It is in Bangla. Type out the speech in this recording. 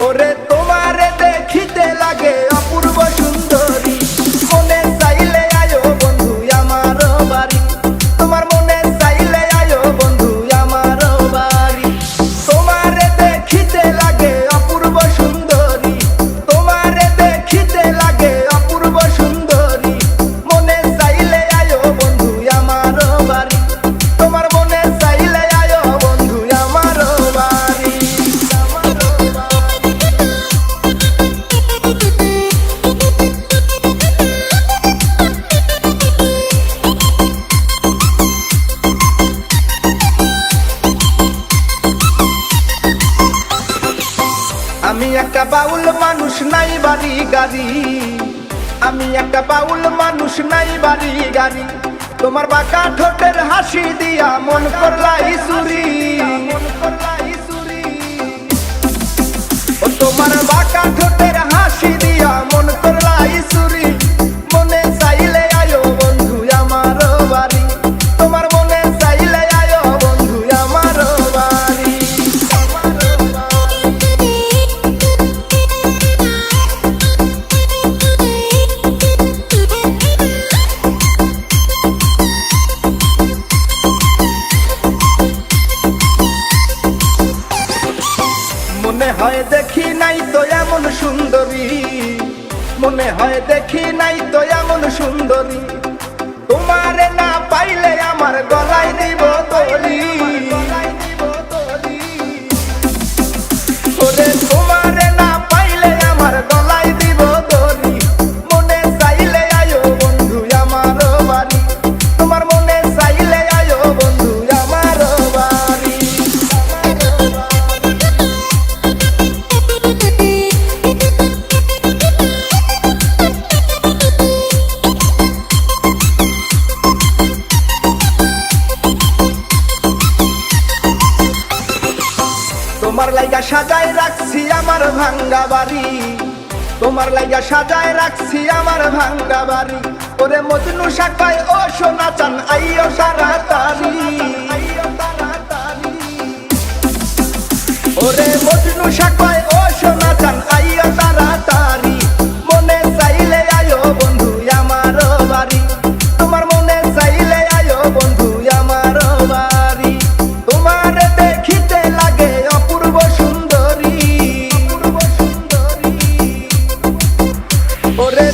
ওরে তোমারে দেখিতে লাগে অপূর্ব সুন্দরী, মনে চাইলে আয়ো বন্ধু আমার বাড়ি, তোমার মনে চাইলে আয়ো বন্ধু আমার বাড়ি। তোমারে দেখিতে লাগে অপূর্ব সুন্দরী, তোমারে দেখিতে লাগে অপূর্ব সুন্দরী, মনে চাইলে আয়ো বন্ধু আমার বাড়ি, তোমার মনে চাইলে আয়ো বন্ধু আমার বাড়ি। আমি একটা বাউল মানুষ নাই বাড়ি গাড়ি, আমি একটা বাউল মানুষ নাই বাড়ি গাড়ি, তোমার বাঁকা ঠোঁটের হাসি দিয়া মন করলাই চুরি, ও তোমার বাঁকা ঠোঁটের হাসি দিয়া মন করলাই চুরি, মনে চাইলে আয়ো বন্ধু আমার বাড়ি, তোমার মনে চাইলে আয়ো বন্ধু আমার বাড়ি। মনে হয় দেখি নাই তো এমন সুন্দরী, মনে হয় দেখি নাই তো এমন সুন্দরী, তোমারে না পাইলে আমার গলায় দিব তলি, ওরে তোমারে না পাইলে আমার গলায় দিব তলি, মনে চাইলে আয়ো বন্ধু আমার বাড়ি, তোমার মনে চাইলে আয়ো বন্ধু আমার বাড়ি। তোমার লাইগা সাজায় রাখছি আমার ভাঙ্গা বাড়ি, তোমার লাইগা সাজায় রাখছি আমার ভাঙ্গা বাড়ি, ওরে মজনু শাখায় ও সোনা চান আইও তাড়াতাড়ি, ওরে মজনু শাখায় ও সোনা চান আইও তাড়াতাড়ি, মনে চাইলে আয়ো বন্ধু আমার বাড়ি, তোমার মনে চাইলে আয়ো বন্ধু আমার বাড়ি। তোমার দেখিতে লাগে অপূর্ব সুন্দরী, ওরে